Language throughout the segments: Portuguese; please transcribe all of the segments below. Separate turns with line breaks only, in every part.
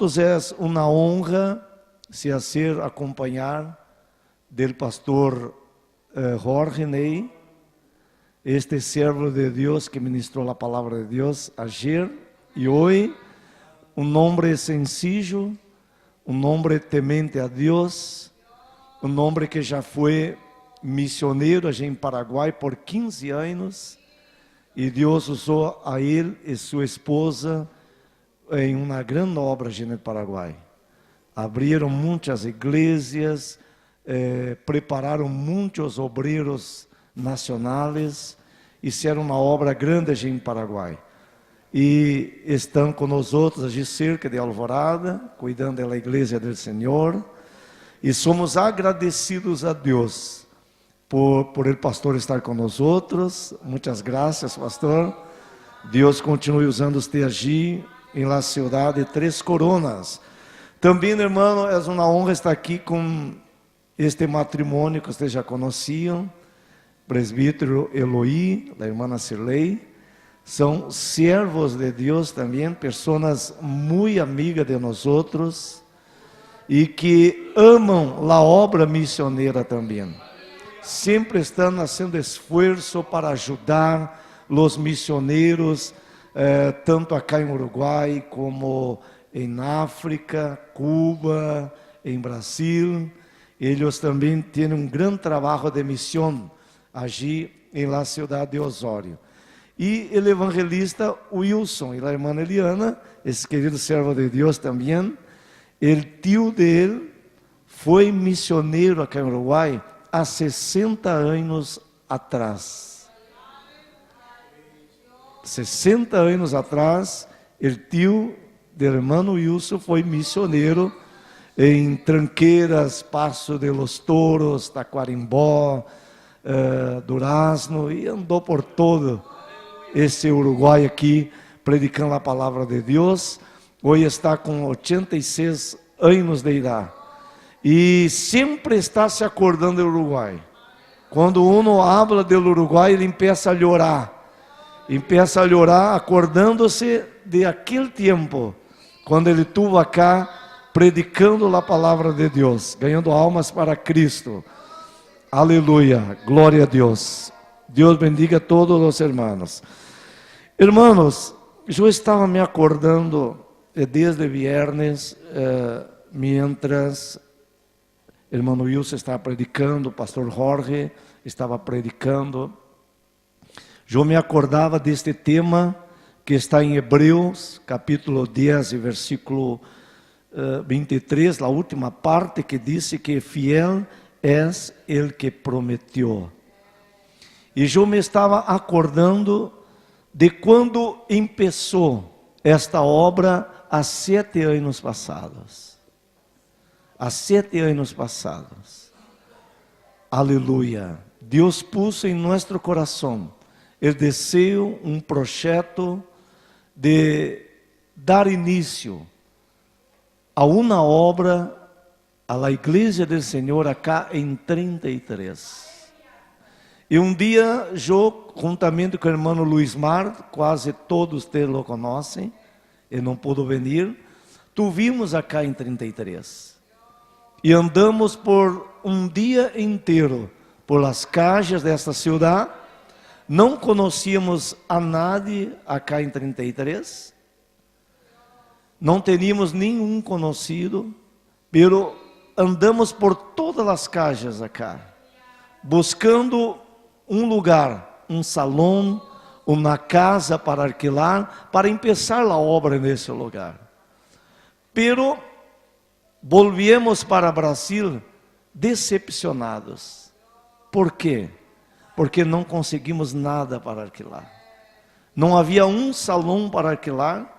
nosotros es una honra se hacer acompañar del pastor Jorge Ney, este siervo de Dios que ministró la palabra de Dios ayer y hoy, un hombre sencillo, un hombre temente a Dios, un hombre que já foi misionero allí en Paraguay por 15 años y Dios usó a él y su esposa en una gran obra allí en el Paraguay. Abrieron muchas iglesias, prepararon muchos obreros nacionales, hicieron uma obra grande allí em Paraguai. E estão conosco allí cerca de Alvorada, cuidando da igreja do Senhor. E somos agradecidos a Deus por el pastor estar conosco. Muitas graças, pastor. Deus continue usando você allí em la ciudad de Tres Coronas. Também, irmão, é uma honra estar aqui com este matrimônio que vocês já conheciam. Presbítero Eloí, a irmã Cirlei, são servos de Deus também, pessoas muito amigas de nós e que amam a obra missioneira também. Sempre estão fazendo esforço para ajudar os missioneiros, tanto acá em Uruguai como em África, Cuba, em Brasil. Eles também têm um grande trabalho de missão allí em la ciudad de Osório. E o evangelista Wilson e a irmã Eliana, esse querido servo de Deus também, o tio dele foi missioneiro aqui em Uruguai há 60 anos atrás. 60 anos atrás, o tio do irmão Wilson foi missioneiro em Tranqueiras, Passo de los Toros, Taquarimbó, Durazno, e andou por todo esse Uruguai aqui, predicando a palavra de Deus. Hoje está com 86 anos de idade, e sempre está se acordando do Uruguai. Quando uno habla do Uruguai, ele empieza a llorar, acordando-se de aquele tempo, quando ele estuvo acá, predicando a palavra de Deus, ganhando almas para Cristo. Aleluia, glória a Deus. Deus bendiga a todos os irmãos. Irmãos, eu estava me acordando desde viernes, mientras o irmão Wilson estava predicando, o pastor Jorge estava predicando. Eu me acordava deste tema que está em Hebreus, capítulo 10, versículo 23, a última parte que diz que fiel és el que prometeu. E eu me estava acordando de quando começou esta obra há 7 anos passados. Há 7 anos passados. Aleluia. Deus puso em nosso coração o desejo, um projeto de dar início a uma obra a la igreja do Senhor acá em 33. E um dia, eu, juntamente com o irmão Luiz Mar, quase todos vocês o conhecem, ele não pôde vir, tivemos acá em 33. E andamos por um dia inteiro, por las calles desta cidade, não conhecíamos a nadie acá em 33, não teníamos nenhum conhecido, pero andamos por todas as calles acá, buscando um lugar, um salão, uma casa para alquilar, para começar a obra nesse lugar. Pero volviemos para Brasil decepcionados. Por quê? Porque não conseguimos nada para alquilar. Não havia um salão para alquilar,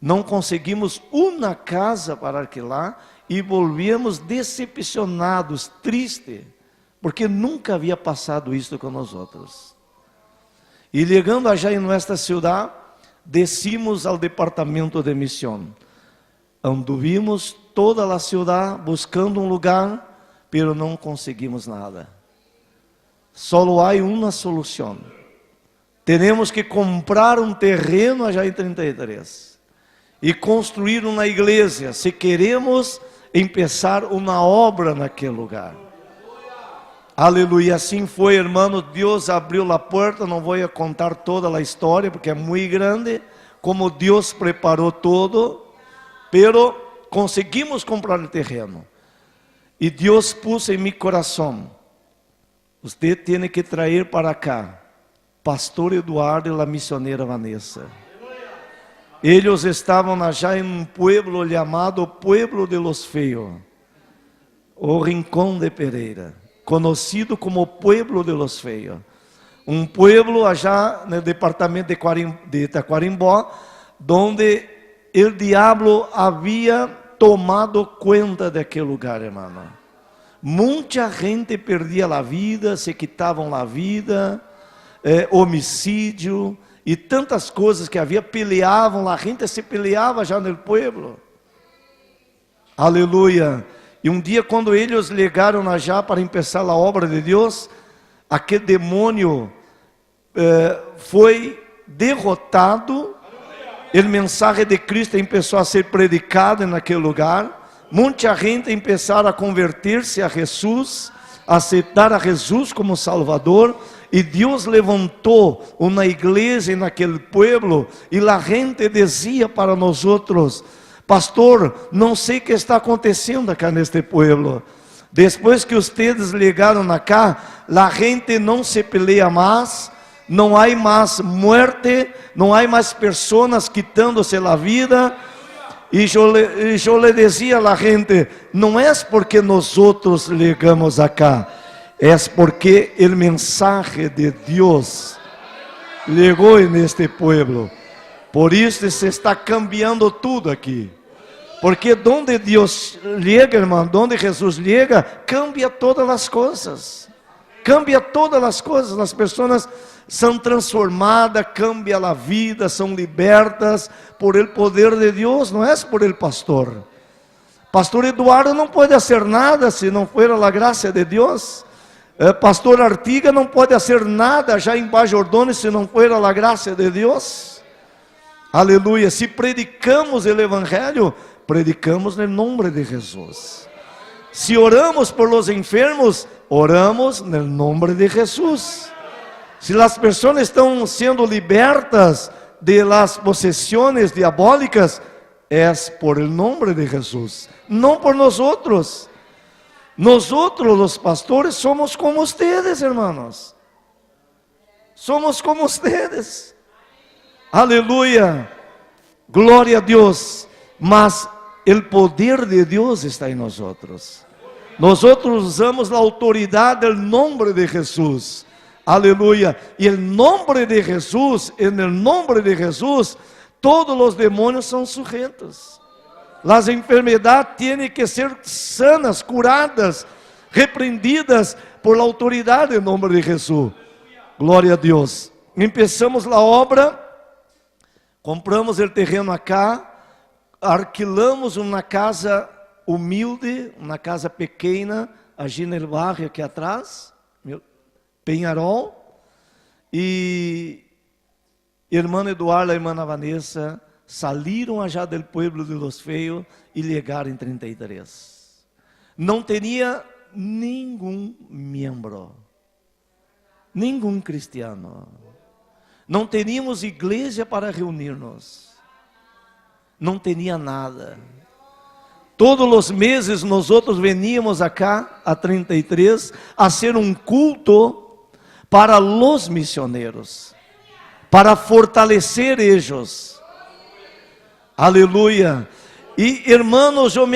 não conseguimos uma casa para alquilar, e volvíamos decepcionados, tristes, porque nunca havia passado isso com nós outros. E chegando allá em nossa cidade, descimos ao departamento de missão. Anduvimos toda a cidade buscando um lugar, pero não conseguimos nada. Só há uma solução. Temos que comprar um terreno allá em 33. e construir uma igreja, se queremos começar uma obra naquele lugar. Aleluia, assim foi, hermano. Deus abriu a porta. Não vou contar toda a história porque é muito grande, como Deus preparou todo, pero conseguimos comprar o terreno. E Deus pôs em meu coração: você tem que trazer para cá pastor Eduardo e a missioneira Vanessa. Eles estavam já em um pueblo chamado Pueblo de los Feios, o Rincón de Pereira, conhecido como Pueblo de los Feios. Um pueblo allá no departamento de Tacuarimbó, onde o diabo havia tomado conta daquele lugar, irmão. Muita gente perdia a vida, se quitavam a vida, homicídio e tantas coisas que havia, peleavam, a gente se peleava já no pueblo. Aleluia. E um dia, quando eles chegaram já para começar a obra de Deus, aquele demônio foi derrotado. O mensagem de Cristo começou a ser predicado naquele lugar. Muita gente começaram a converter-se a Jesus, a aceitar a Jesus como Salvador. E Deus levantou uma igreja naquele pueblo. E a gente dizia para nós outros: pastor, não sei o que está acontecendo acá neste pueblo. Depois que vocês chegaram acá, a gente não se pelea mais, não há mais morte, não há mais pessoas quitando-se a vida. E eu lhe dizia a gente: não é porque nós outros chegamos acá, é porque o mensagem de Deus chegou neste pueblo. Por isso se está cambiando tudo aqui. Porque onde Deus chega, irmão, onde Jesus chega, cambia todas as coisas. Cambia todas as coisas. As pessoas são transformadas, cambia a vida, são libertas por el poder de Deus, não é por el pastor. Pastor Eduardo não pode fazer nada se não for a graça de Deus. Pastor Artiga não pode fazer nada já em Baixo Jordão se não for a graça de Deus. Aleluia. Se predicamos o evangelho, predicamos no nome de Jesus. Se oramos por los enfermos, oramos no nome de Jesus. Se as pessoas estão sendo libertas de las possessões diabólicas, é por el nome de Jesus, não por nós outros. Nós outros, os pastores, somos como ustedes, hermanos. Somos como ustedes. Aleluia. Glória a Deus. Mas o poder de Deus está em nós outros. Nós outros usamos a autoridade do nome de Jesus. Aleluia. E o nome de Jesus, no nome de Jesus, todos os demônios são sujeitos. As enfermidades têm que ser sanas, curadas, repreendidas por la autoridade em nome de Jesus. Glória a Deus. Começamos a obra, compramos o terreno acá, alquilamos uma casa humilde, uma casa pequena, aqui no bairro, aqui atrás, Penharol, e irmão Eduardo e irmã Vanessa saíram já do pueblo de Los Feios e chegaram em 33. Não tinha nenhum membro, nenhum cristiano. Não teníamos igreja para reunir-nos. Não tinha nada. Todos os meses nós outros veníamos acá a 33 a ser um culto para os missioneiros, para fortalecer eles. Aleluia. E irmãos, eu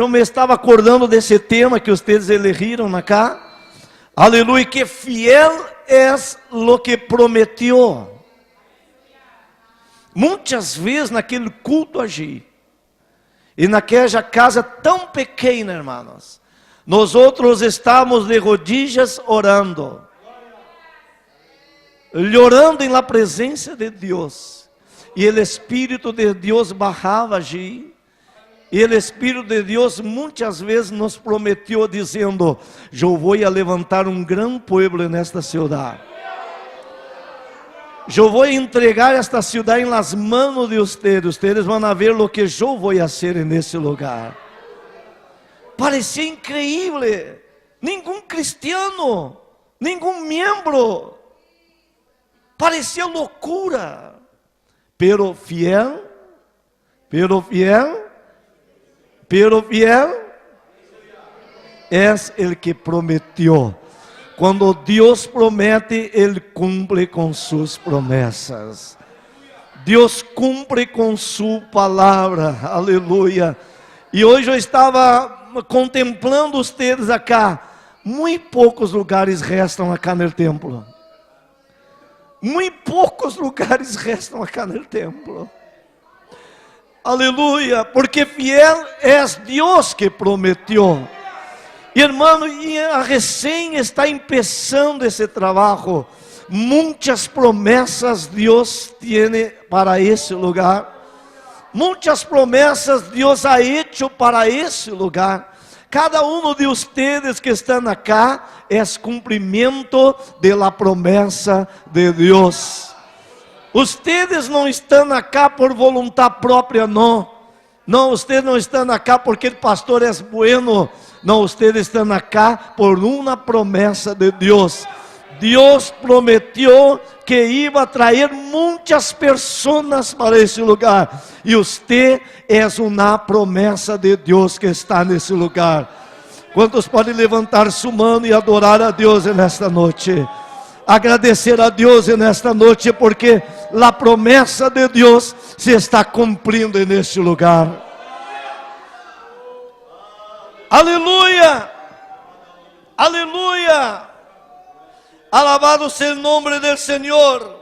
me estava acordando desse tema que vocês elegiram acá. Aleluia, que fiel es lo que prometeu. Muitas vezes naquele culto agir, e naquela casa tão pequena, irmãos, nós outros estávamos de rodillas orando, llorando em la presença de Deus, e o Espírito de Deus bajava allí, e o Espírito de Deus muitas vezes nos prometeu dizendo: eu vou a levantar um grande pueblo nesta cidade. Eu vou entregar esta cidade em las manos de ustedes. Ustedes vão ver o que eu vou fazer nesse lugar. Parecia incrível. Nenhum cristiano, nenhum membro. Parecia loucura. Pero fiel, es el que prometió. Quando Deus promete, Ele cumpre com suas promessas. Deus cumpre com sua palavra, aleluia. E hoje eu estava contemplando vocês acá. Muito poucos lugares restam acá no templo. Muito poucos lugares restam acá no templo. Aleluia, porque fiel é Deus que prometeu. Irmão, e a recém está começando esse trabalho. Muitas promessas Deus tem para esse lugar. Muitas promessas Deus ha hecho para esse lugar. Cada um de vocês que estão acá é cumprimento de la promessa de Deus. Ustedes não estão acá por vontade própria, não. Não, ustedes não estão acá porque o pastor é bueno. Não, ustedes estão acá por uma promessa de Deus. Deus prometeu que ia trazer muitas pessoas para esse lugar. E você é uma promessa de Deus que está nesse lugar. Quantos podem levantar sua mão e adorar a Deus nesta noite? Agradecer a Deus nesta noite, porque a promessa de Deus se está cumprindo neste lugar. Aleluia, aleluia, alabado seja o nome do Senhor,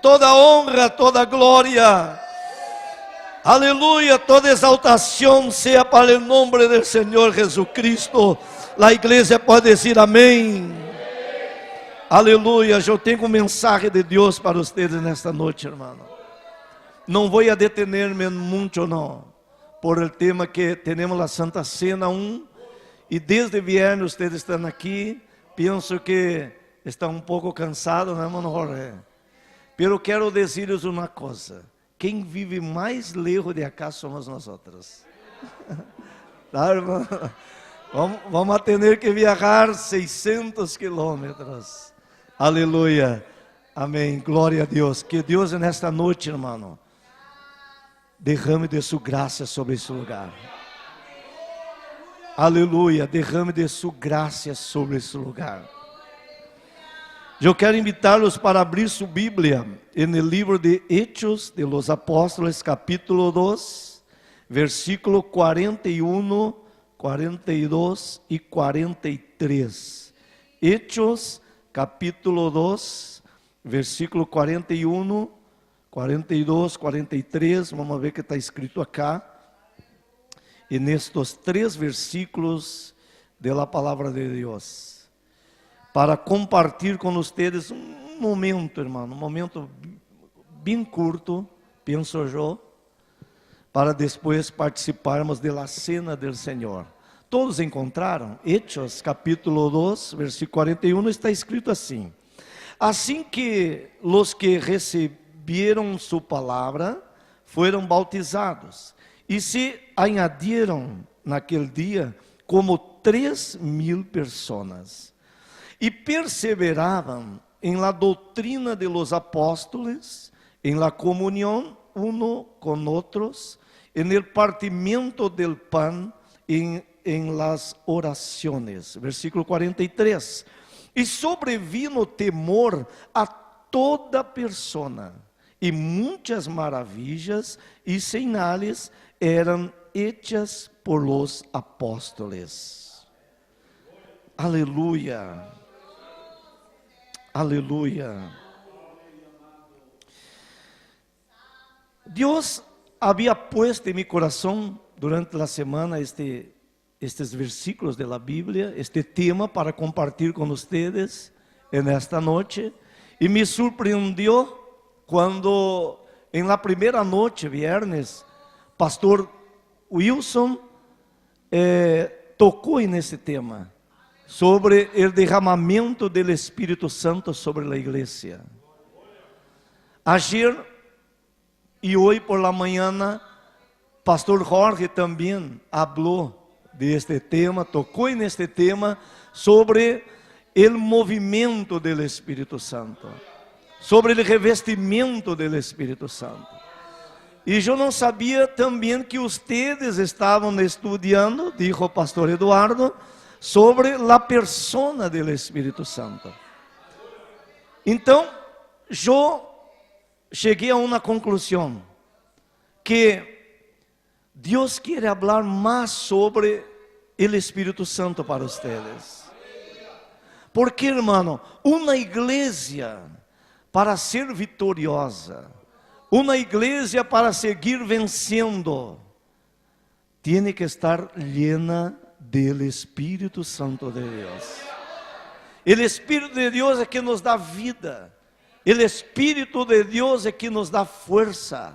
toda honra, toda glória, aleluia, toda exaltação seja para o nome do Senhor Jesucristo. A igreja pode dizer amém, aleluia. Eu tenho mensagem de Deus para vocês nesta noite, irmão. Não vou a detener-me muito, não. Por el tema que temos a Santa Cena 1, e desde viernes vocês estão aqui, penso que estão um pouco cansados, né, irmão Jorge? Pero quero dizer-lhes uma coisa: quem vive mais lejos de acá somos nós outros. Tá, irmão? Vamos ter que viajar 600 quilômetros. Aleluia, amém, glória a Deus. Que Deus nesta noite, irmão, derrame de sua graça sobre esse lugar. Aleluia, derrame de sua graça sobre esse lugar. Eu quero invitá-los para abrir sua Bíblia no livro de Hechos de los Apóstolos, capítulo 2, versículo 41, 42 e 43. Hechos, capítulo 2, versículo 41, 42, 43, vamos ver o que está escrito acá. E nestes 3 versículos de la palavra de Deus, para compartilhar com vocês um momento, irmão, um momento bem curto, penso eu, para depois participarmos da cena do Senhor. Todos encontraram? Hechos, capítulo 2, versículo 41, está escrito assim: assim que os que receberam sua palavra foram bautizados, e se añadiram naquele dia como 3.000 pessoas, e perseveravam em la doutrina de los apóstoles, em la comunión uno con otros, en el partimiento del pan, en las oraciones. Versículo 43. E sobrevino temor a toda persona, e muitas maravilhas e sinais eram hechas por los apóstoles. Aleluia, aleluia. Deus havia puesto em meu coração durante a semana estes versículos da Bíblia, este tema para compartilhar com vocês nesta noite, e me surpreendeu quando em la primeira noite, viernes, pastor Wilson tocou nesse tema, sobre o derramamento do Espírito Santo sobre a igreja. Ayer e hoje por la mañana, pastor Jorge também falou de tema, tocou neste tema sobre o movimento do Espírito Santo, sobre o revestimento do Espírito Santo. E eu não sabia também que vocês estavam estudando, dijo o pastor Eduardo, sobre a persona do Espírito Santo. Então, eu cheguei a uma conclusão, que Deus quer falar mais sobre o Espírito Santo para vocês. Porque, hermano, uma igreja para ser vitoriosa, uma igreja para seguir vencendo, tem que estar llena do Espírito Santo de Deus. O Espírito de Deus é que nos dá vida. O Espírito de Deus é que nos dá força.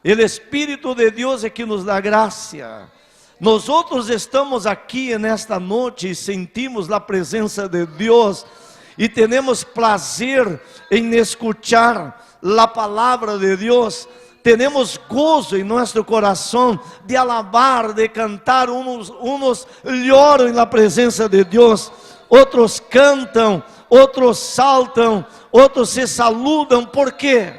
O Espírito de Deus é que nos dá graça. Nós outros estamos aqui nesta noite e sentimos a presença de Deus e temos prazer em escuchar a palavra de Deus. Temos gozo em nosso coração de alabar, de cantar. Uns lloram na presença de Deus, outros cantam, outros saltam, outros se saludam. Por quê?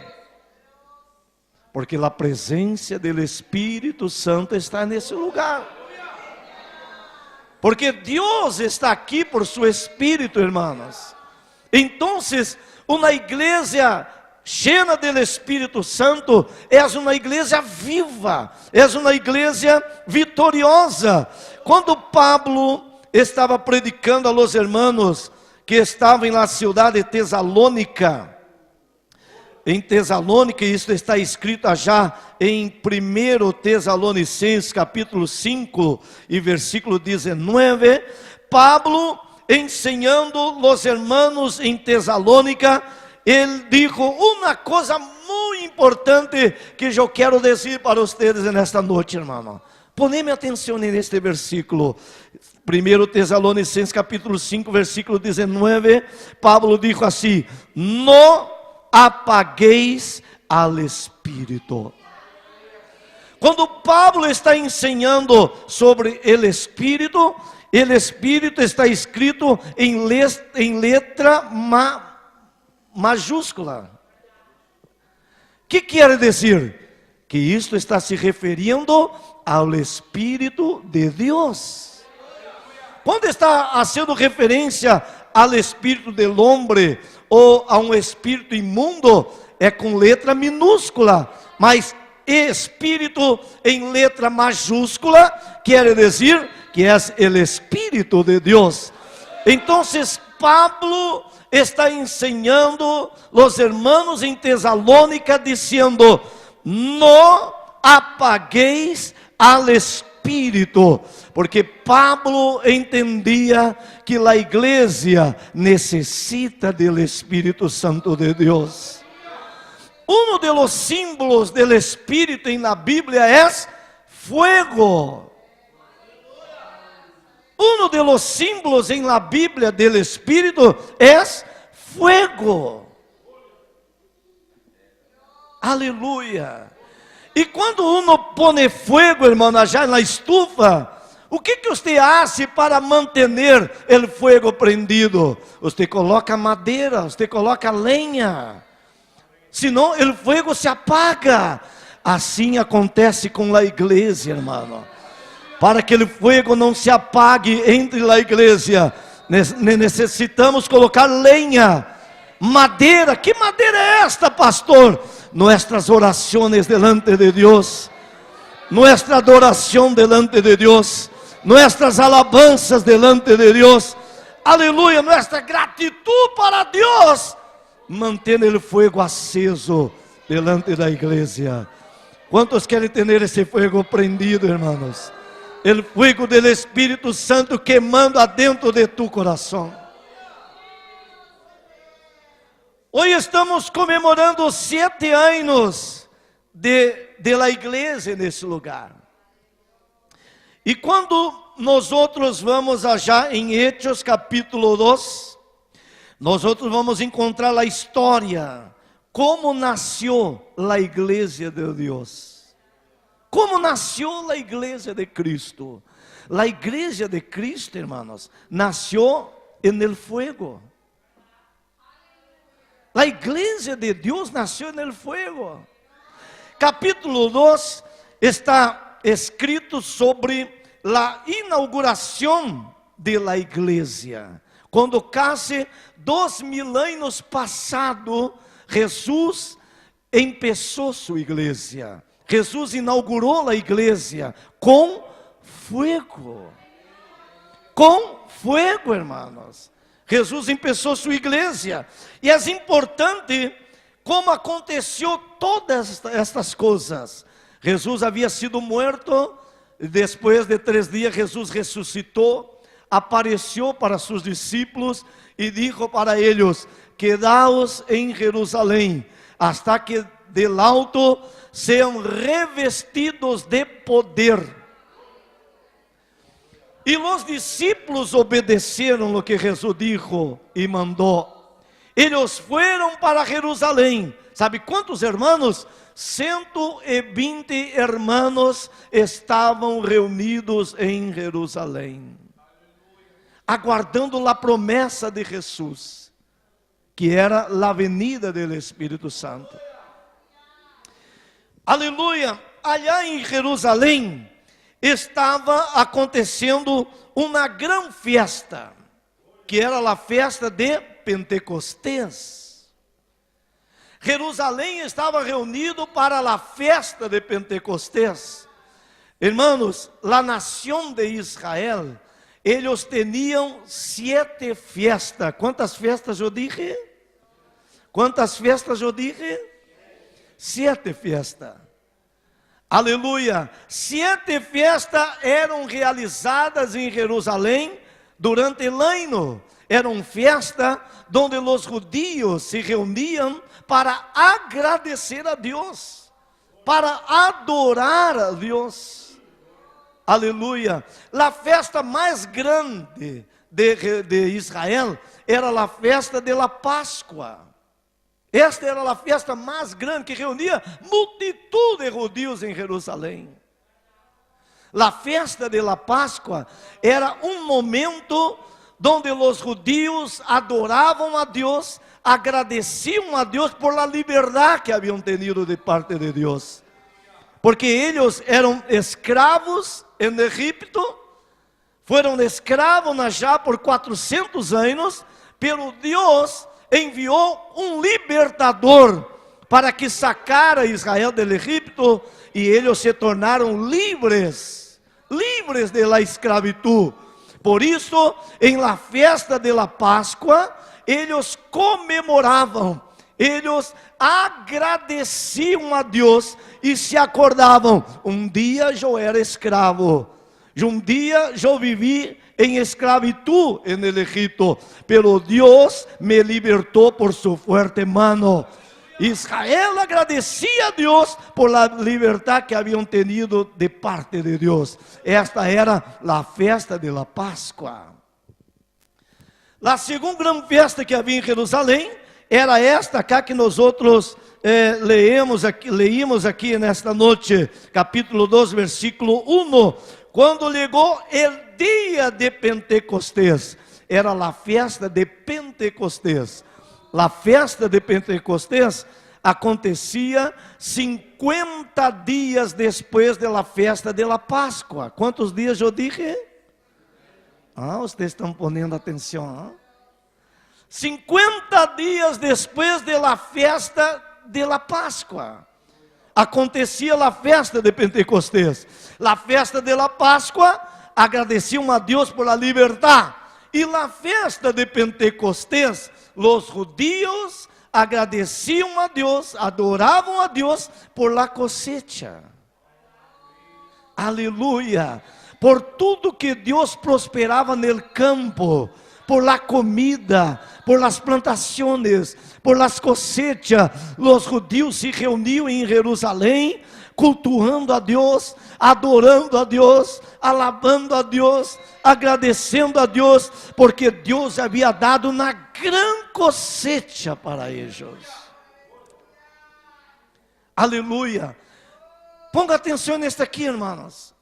Porque a presença do Espírito Santo está nesse lugar. Porque Deus está aqui por seu Espírito, irmãos. Então, uma igreja cheia do Espírito Santo é uma igreja viva, é uma igreja vitoriosa. Quando Pablo estava predicando a los hermanos que estavam na cidade de Tesalônica, em Tesalônica, isso está escrito já em 1 Tesalonicenses capítulo 5 e versículo 19, Pablo ensinando os hermanos em Tesalônica, ele disse uma coisa muito importante que eu quero dizer para vocês nesta noite, irmão. Poneme atenção neste versículo, 1 Tesalonicenses capítulo 5, versículo 19, Pablo disse assim: no apagueis al Espírito. Quando Pablo está ensinando sobre o Espírito está escrito em letra majúscula. O que quer dizer? Que isto está se referindo ao Espírito de Deus. Quando está fazendo referência ao espírito del hombre ou a um espírito imundo, é com letra minúscula, mas espírito em letra majúscula quer dizer que é o Espírito de Deus. Então, Pablo está ensinando os hermanos em Tesalônica, dizendo: não apagueis al Espírito, porque Pablo entendia que a igreja necessita do Espírito Santo de Deus. Um dos símbolos do Espírito na Bíblia é fuego. Um dos símbolos na Bíblia do Espírito é fuego. Aleluia. E quando uno põe fuego, irmão, já na estufa, o que você faz para manter o fuego prendido? Você coloca madeira, você coloca lenha, senão o fuego se apaga. Assim acontece com a igreja, irmão. Para que o fuego não se apague entre a igreja, necessitamos colocar lenha, madeira. Que madeira é esta, pastor? Nuestras oraciones delante de Dios, nuestra adoración delante de Dios, nuestras alabanzas delante de Dios, aleluya, nuestra gratitud para Dios, mantém el fuego aceso delante da igreja. ¿Cuántos querem ter esse fuego prendido, hermanos? El fuego del Espírito Santo queimando adentro de tu coração. Hoje estamos comemorando 7 anos de la igreja nesse lugar. E quando nós outros vamos já em Hechos capítulo 2, nós outros vamos encontrar a história, ¿cómo nació la iglesia de Dios? ¿Cómo nació la iglesia de Cristo? La iglesia de Cristo, hermanos, nació en el fuego. La iglesia de Dios nació en el fuego. Capítulo 2 está escrito sobre la inauguración de la iglesia. Quando casi 2000 anos passado, Jesus começou sua igreja. Jesus inaugurou a igreja com fogo. Com fogo, hermanos. Jesus começou sua igreja. E é importante como aconteceu todas estas coisas. Jesus havia sido morto. Depois de 3 dias, Jesus ressuscitou, apareceu para seus discípulos e disse para eles: quedaos em Jerusalém, hasta que del alto sejam revestidos de poder. E os discípulos obedeceram o que Jesus disse e mandou. Eles foram para Jerusalém. Sabe quantos hermanos? 120 hermanos estavam reunidos em Jerusalém, aguardando a promessa de Jesus, que era a venida do Espírito Santo. Aleluia! Allá em Jerusalém estava acontecendo uma grande festa, que era a festa de Pentecostés. Jerusalém estava reunido para a festa de Pentecostés. Hermanos, a nação de Israel, eles tinham 7 festas. Quantas festas eu dije? Quantas festas eu dije? 7 festas. Aleluia! 7 festas eram realizadas em Jerusalém durante o ano. Eram festas onde os judeus se reuniam para agradecer a Deus, para adorar a Deus. Aleluia! A festa mais grande de Israel era a festa de la Páscoa. Esta era a festa mais grande que reunia multitud de judeus em Jerusalém. A festa de la Páscoa era um momento onde os judeus adoravam a Deus, agradeciam a Deus por la liberdade que haviam tenido de parte de Deus, porque eles eram escravos em Egipto, foram escravos já por 400 anos, pero Deus enviou um libertador para que sacara Israel do Egipto, e eles se tornaram livres de la escravitud. Por isso, em la festa de la Páscoa, eles comemoravam, eles agradeciam a Deus e se acordavam: um dia eu era escravo, um dia eu vivi em esclavitud en el Egipto, pero Deus me libertou por su fuerte mano. Israel agradecia a Deus por la liberdade que haviam tenido de parte de Deus. Esta era a festa de la Páscoa. A segunda grande festa que havia em Jerusalém era esta cá que nós outros leímos aqui nesta noite, capítulo 2, versículo 1. Quando chegou o dia de Pentecostés, era a festa de Pentecostés. A festa de Pentecostés acontecia 50 dias depois da festa de la Páscoa. Quantos dias eu dije? Vocês estão ponendo atenção. 50 dias depois da festa de la Páscoa acontecia a festa de Pentecostés. A festa de la Páscoa agradeciam a Deus por la liberdade. E a festa de Pentecostés, os judeus agradeciam a Deus, adoravam a Deus por la cosecha. Aleluia! Por tudo que Deus prosperava no campo, por la comida, por las plantaciones, por las cosechas. Os judeus se reuniam em Jerusalém, cultuando a Deus, adorando a Deus, alabando a Deus, agradecendo a Deus, porque Deus havia dado uma grande cosecha para eles. Aleluia. Ponga atenção nesta aqui, irmãos.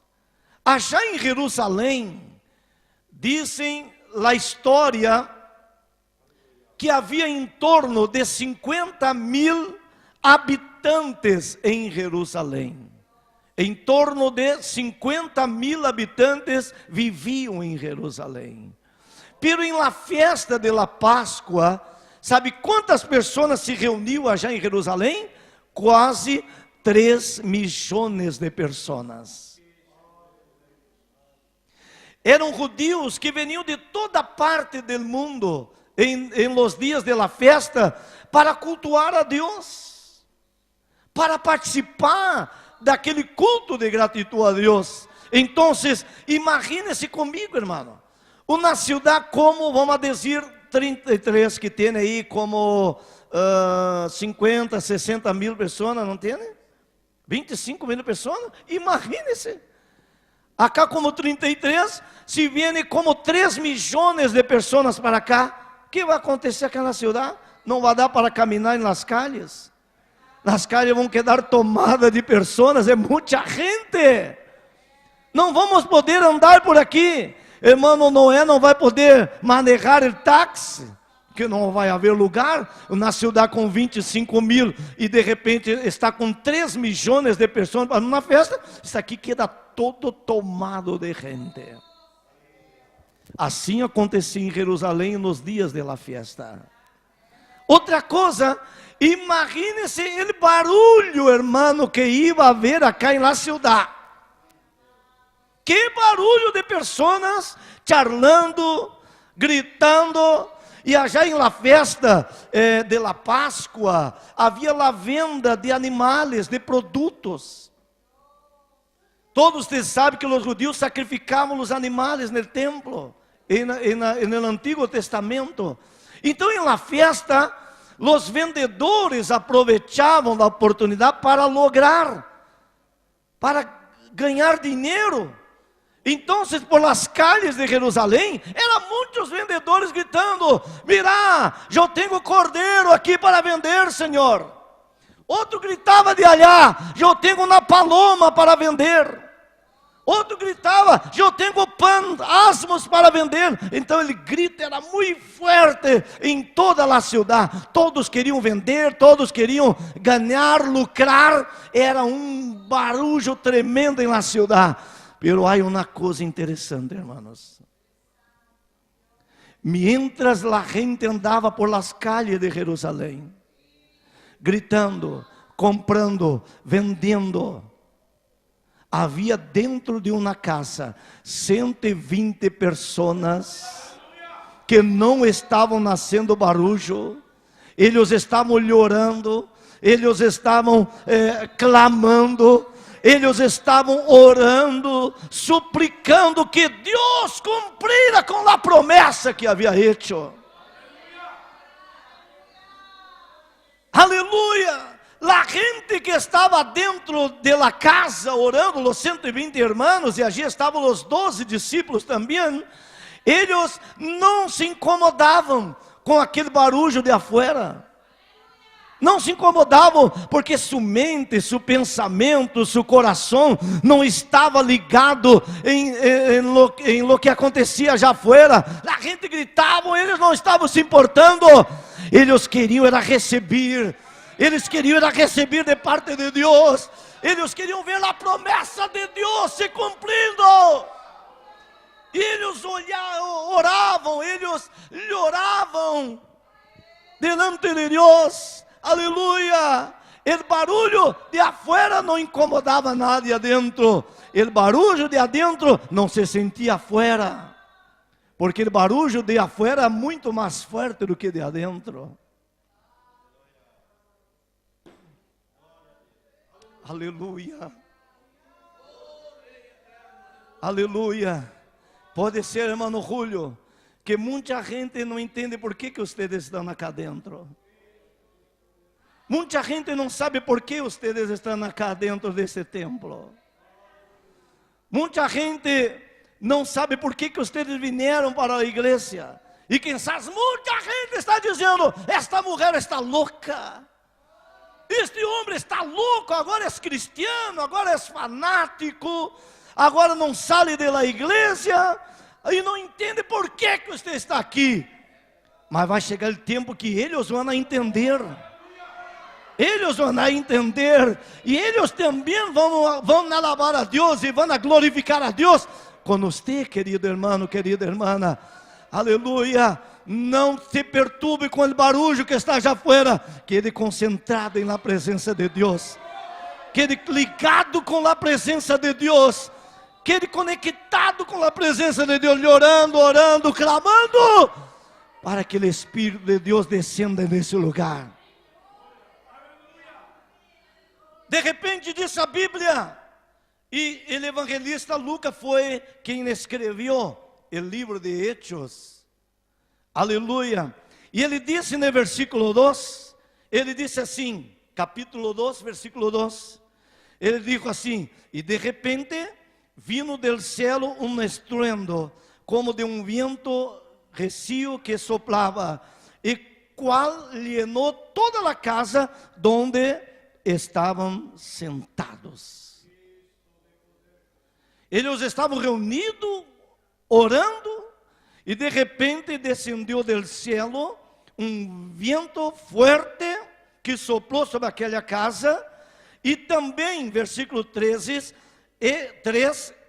Já em Jerusalém, dizem a história que havia em torno de 50.000 habitantes em Jerusalém. Em torno de 50.000 habitantes viviam em Jerusalém. Pero em la festa de la Páscoa, sabe quantas pessoas se reuniam já em Jerusalém? Quase 3 milhões de pessoas. Eram judeus que veniam de toda parte do mundo em los dias de la festa para cultuar a Deus, para participar daquele culto de gratidão a Deus. Então, imagine-se comigo, irmão, uma cidade como, vamos dizer, 33, que tem aí como 50, 60 mil pessoas, não tem? 25 mil pessoas, imagine-se. Acá como 33, se vêm como 3 milhões de pessoas para cá, o que vai acontecer aquela cidade? Não vai dar para caminhar nas calles. As calles vão quedar tomadas de pessoas, é muita gente. Não vamos poder andar por aqui. Irmão Noé não vai poder manejar o táxi, que não vai haver lugar. Na cidade com 25 mil e de repente está com 3 milhões de pessoas para uma festa, isso aqui queda todo tomado de gente. Assim acontecia em Jerusalém nos dias da festa. Outra coisa, imagine-se o barulho, irmão, que ia haver acá na cidade. Que barulho de pessoas charlando, gritando. E já em la festa de la Páscoa, havia la venda de animais, de produtos. Todos vocês sabem que os judeus sacrificavam os animais no templo, no Antigo Testamento. Então, em la festa, os vendedores aproveitavam a oportunidade para ganhar dinheiro. Então, por las calles de Jerusalém, eram muitos vendedores gritando: mira, eu tenho cordeiro aqui para vender, Senhor. Outro gritava de allá: eu tenho uma paloma para vender. Outro gritava: eu tenho pão, asmos para vender. Então, ele grito era muito forte em toda a cidade. Todos queriam vender, todos queriam ganhar, lucrar. Era um barulho tremendo na cidade. Pero há uma coisa interessante, hermanos. Mientras la gente andava por las calles de Jerusalém, gritando, comprando, vendendo, havia dentro de uma casa 120 pessoas que não estavam nascendo barulho, eles estavam chorando, eles estavam clamando, eles estavam orando, suplicando que Deus cumprira com a promessa que havia hecho. Aleluia! A gente que estava dentro da casa orando, os 120 irmãos, e allí estavam os 12 discípulos também, eles não se incomodavam com aquele barulho de afuera. Não se incomodavam, porque sua mente, seu pensamento, seu coração não estava ligado em lo que acontecia já fora. A gente gritava, eles não estavam se importando. Eles queriam era receber. Eles queriam era receber de parte de Deus. Eles queriam ver a promessa de Deus se cumprindo. Eles oravam, eles choravam delante de Deus. Aleluia! O barulho de afuera não incomodava nada adentro. O barulho de adentro não se sentia afuera. Porque o barulho de afuera é muito mais forte do que de adentro. Aleluia! Aleluia! Pode ser, irmão Julio, que muita gente não entende por que vocês estão acá dentro. Muita gente não sabe por que vocês estão acá dentro desse templo. Muita gente não sabe por que vocês vieram para a igreja. E quem sabe, muita gente está dizendo: esta mulher está louca. Este homem está louco, agora é cristiano, agora é fanático, agora não sai da igreja, e não entende por que você está aqui. Mas vai chegar o tempo que eles vão entender. Eles vão entender, e eles também vão alabar a Deus, e vão glorificar a Deus, com você, querido irmão, querida irmã. Aleluia. Não se perturbe com o barulho que está já fora. Quede concentrado na presença de Deus. Quede ligado com a presença de Deus. Quede conectado com a presença de Deus. Orando, orando, clamando, para que o Espírito de Deus descenda nesse lugar. De repente diz a Bíblia, e o evangelista Lucas foi quem escreveu o livro de Hechos. Aleluia. E ele disse no versículo 2, ele disse assim, capítulo 2, versículo 2, ele disse assim: e de repente vino del cielo um estruendo, como de um vento recio que soplava, e qual llenou toda a casa donde estavam sentados. Eles estavam reunidos, orando, e de repente descendeu do cielo um vento forte que soprou sobre aquela casa. E também, versículo 3,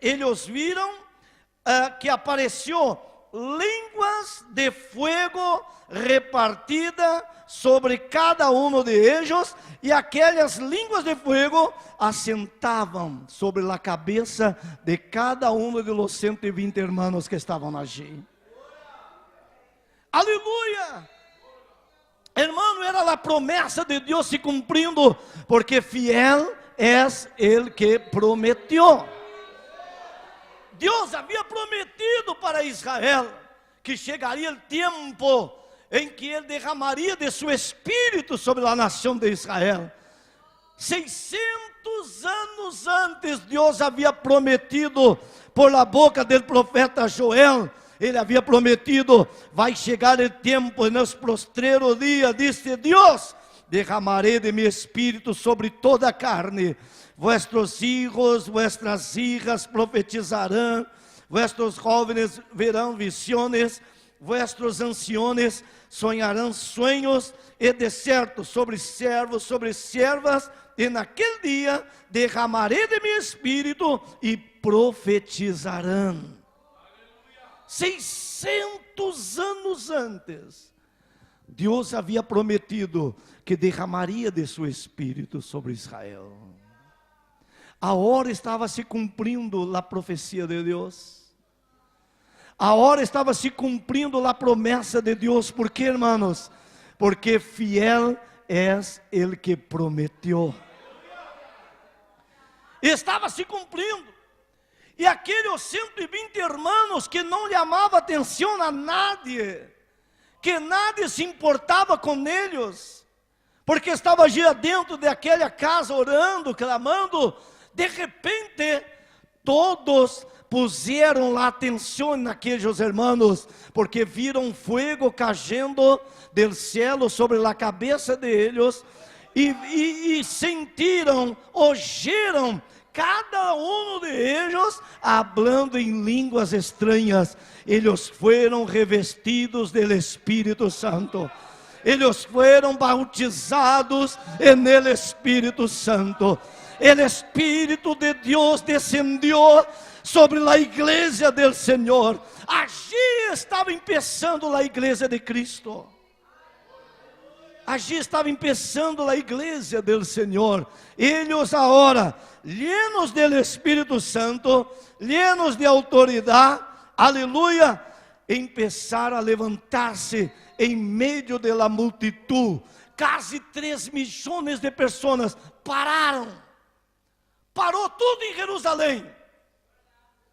eles viram que apareceu línguas de fogo repartidas sobre cada um de eles, e aquelas línguas de fogo assentavam sobre a cabeça de cada um de los 120 irmãos que estavam allí. Aleluia! Hermano, era a promessa de Deus se cumprindo, porque fiel é ele que prometeu. Deus havia prometido para Israel que chegaria o tempo em que ele derramaria de seu Espírito sobre a nação de Israel. 600 anos antes, Deus havia prometido por la boca do profeta Joel. Ele havia prometido: vai chegar o tempo, nos postreros dias, disse Deus, derramarei de meu Espírito sobre toda a carne. Vuestros hijos, vuestras hijas profetizarão, vuestros jóvenes verão visiones, vuestros anciões sonharão sonhos, e de certo sobre servos, sobre servas, e naquele dia derramarei de meu Espírito e profetizarão. 600 anos antes, Deus havia prometido que derramaria de seu Espírito sobre Israel. A hora estava se cumprindo a profecia de Deus. A hora estava se cumprindo a promessa de Deus. Por quê, irmãos? Porque fiel é ele que prometeu. Estava se cumprindo. E aqueles 120 irmãos que não lhe amavam atenção a nadie, que nadie se importava com eles, porque estava ali dentro daquela casa orando, clamando, de repente todos puseram a atenção naqueles irmãos, porque viram fogo caindo do céu sobre a cabeça deles, e sentiram, ouviram cada um de eles falando em línguas estranhas. Eles foram revestidos do Espírito Santo. Eles foram bautizados no Espírito Santo. O Espírito de Deus descendeu sobre a igreja do Senhor. Allí estava começando a igreja de Cristo. Allí estava começando a igreja do Senhor. Eles agora, llenos do Espírito Santo, llenos de autoridade, aleluia, começaram a levantar-se em meio da multitud. Quase 3 milhões de pessoas pararam. Parou tudo em Jerusalém.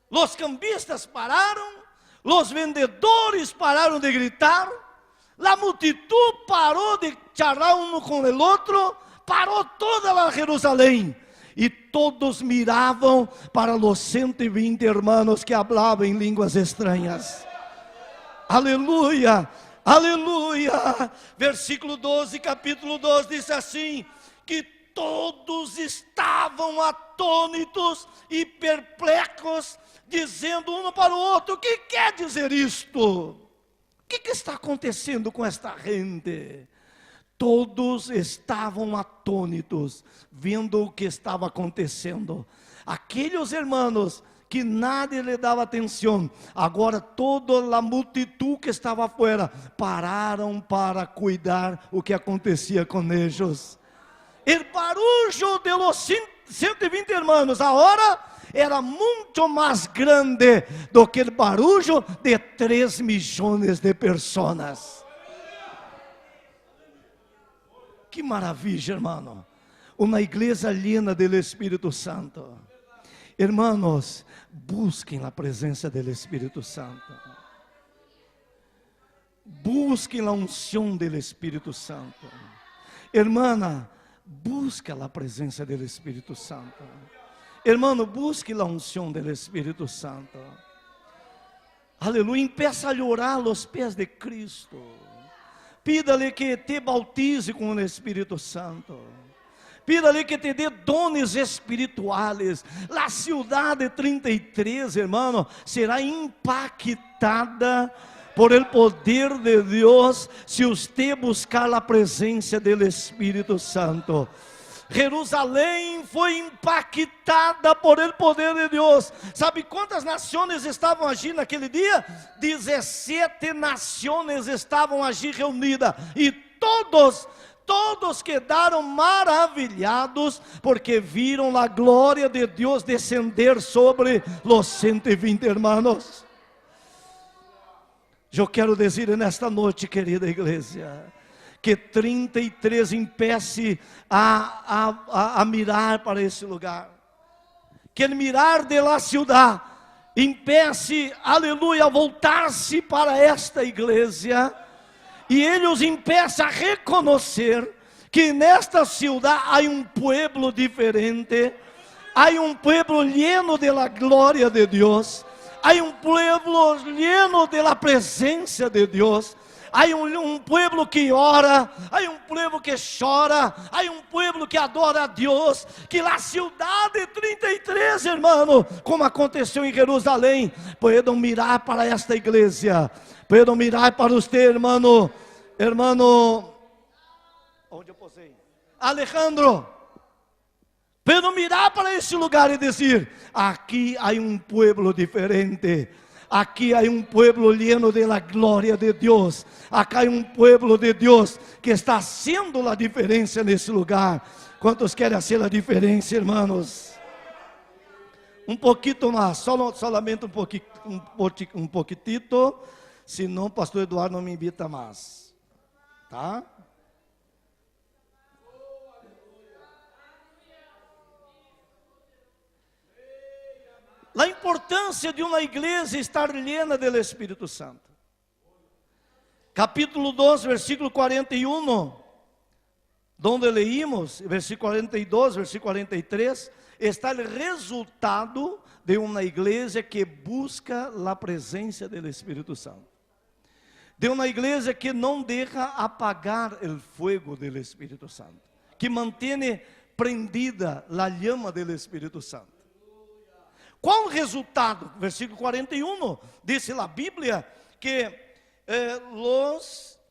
Os cambistas pararam, os vendedores pararam de gritar, a multitud parou de charlar um com o outro, parou toda a Jerusalém, e todos miravam para os 120 irmãos que falavam em línguas estranhas. Aleluia, aleluia. Versículo 12, capítulo 12 diz assim: que todos estavam atônitos e perplexos, dizendo um para o outro: o que quer dizer isto? O que está acontecendo com esta gente? Todos estavam atônitos, vendo o que estava acontecendo. Aqueles irmãos que nadie lhe dava atenção, agora toda a multidão que estava fora, pararam para cuidar o que acontecia com eles. O barulho de los 120 irmãos agora era muito mais grande do que o barulho de 3 milhões de pessoas. Que maravilha, irmão. Uma igreja llena do Espírito Santo. Hermanos, busquem a presença do Espírito Santo. Busquem a unção do Espírito Santo. Hermana, busca a presença do Espírito Santo. Hermano, busque a unção do Espírito Santo. Aleluia. Empeça a orar aos pés de Cristo. Pida-lhe que te bautize com o Espírito Santo. Pida-lhe que te dê dones espirituais. A cidade 33, irmão, será impactada por el poder de Deus, se você buscar a presença do Espírito Santo. Jerusalém foi impactada por el poder de Deus. Sabe quantas nações estavam agindo naquele dia? 17 nações estavam agindo reunidas, e todos quedaram maravilhados, porque viram a glória de Deus descender sobre os 120 irmãos. Eu quero dizer nesta noite, querida igreja, que 33 empece a mirar para esse lugar, que el mirar de la ciudad empece, aleluia, a voltar-se para esta igreja, e eles empeçam a reconhecer que nesta ciudad há um pueblo diferente, há um pueblo lleno de la glória de Deus, há um pueblo lleno de la presença de Deus. Há um pueblo que ora, há um pueblo que chora, há um pueblo que adora a Deus, que a cidade 33, irmão, como aconteceu em Jerusalém, podem mirar para esta igreja, podem mirar para você, irmão, onde eu posei? Alejandro, podem mirar para esse lugar e dizer: aqui há um pueblo diferente. Aqui há um pueblo lleno de la glória de Deus. Aqui há um pueblo de Deus que está haciendo a diferença nesse lugar. Quantos querem fazer a diferença, irmãos? Um pouquinho mais, solamente um pouquitito, senão o pastor Eduardo não me invita mais. Tá? A importância de uma igreja estar llena do Espírito Santo. Capítulo 2, versículo 41, donde leímos, versículo 42, versículo 43, está o resultado de uma igreja que busca a presença do Espírito Santo. De uma igreja que não deixa apagar o fogo do Espírito Santo, que mantém prendida a llama do Espírito Santo. Qual o resultado? Versículo 41, diz a Bíblia que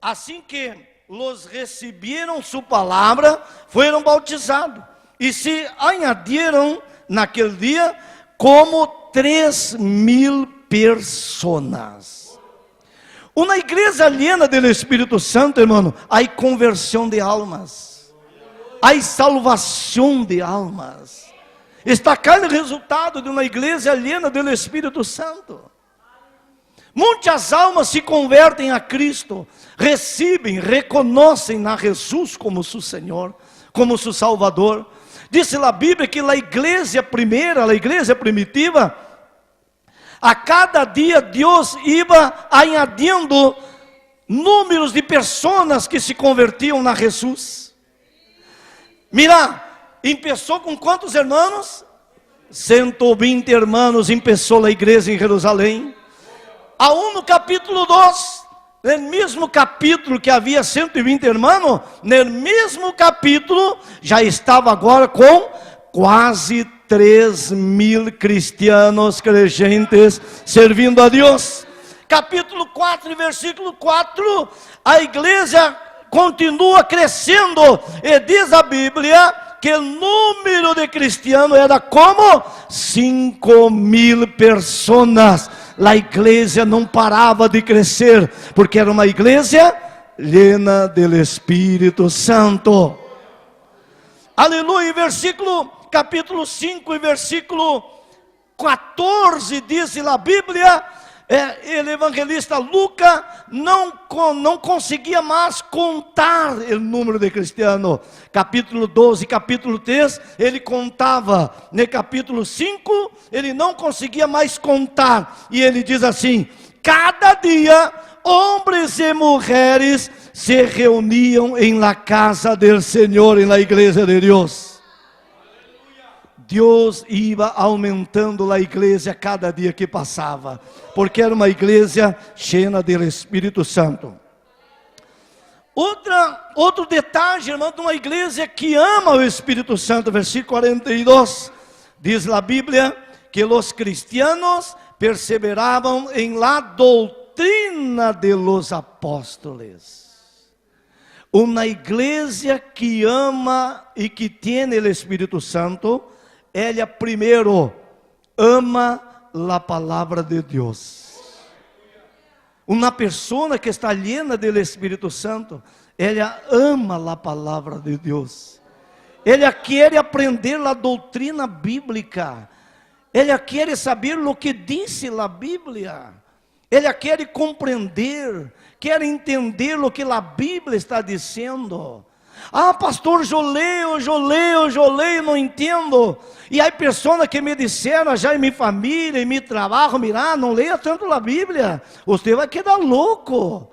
assim que los receberam sua palavra, foram bautizados, e se añadiram naquele dia como 3.000 pessoas. Uma igreja llena do Espírito Santo, irmão, há conversão de almas, há salvação de almas. Está cá o resultado de uma igreja llena do Espírito Santo. Muitas almas se convertem a Cristo, recebem, reconhecem a Jesus como seu Senhor, como seu Salvador. Diz a Bíblia que a igreja primeira, a igreja primitiva, a cada dia Deus ia añadindo números de pessoas que se convertiam a Jesus. Mira, começou com quantos irmãos? 120 irmãos começou a igreja em Jerusalém. Aún no capítulo 2, no mesmo capítulo que havia 120 irmãos, no mesmo capítulo já estava agora com quase 3.000 cristianos crentes servindo a Deus. Capítulo 4, versículo 4, a igreja continua crescendo, e diz a Bíblia que o número de cristianos era como 5.000 pessoas. A igreja não parava de crescer, porque era uma igreja llena do Espírito Santo. Aleluia. Capítulo 5 e versículo 14 diz a Bíblia, o evangelista Lucas não conseguia mais contar o número de cristianos. Capítulo 12, capítulo 3, ele contava. No capítulo 5, ele não conseguia mais contar. E ele diz assim: cada dia, homens e mulheres se reuniam em la casa del Senhor, em la igreja de Deus. Deus ia aumentando a igreja cada dia que passava, porque era uma igreja cheia do Espírito Santo. Outro detalhe, irmão, de uma igreja que ama o Espírito Santo, versículo 42, diz a Bíblia que os cristianos perseveravam em la doutrina de los apóstolos. Uma igreja que ama e que tem o Espírito Santo, ela primeiro ama a palavra de Deus. Uma pessoa que está llena do Espírito Santo, ela ama a palavra de Deus. Ela quer aprender a doutrina bíblica. Ela quer saber o que diz a Bíblia. Ela quer compreender, quer entender o que a Bíblia está dizendo. Ah, pastor, eu leio, não entendo. E há pessoas que me disseram já em minha família, em meu trabalho, mira, não leia tanto a Bíblia, você vai quedar louco.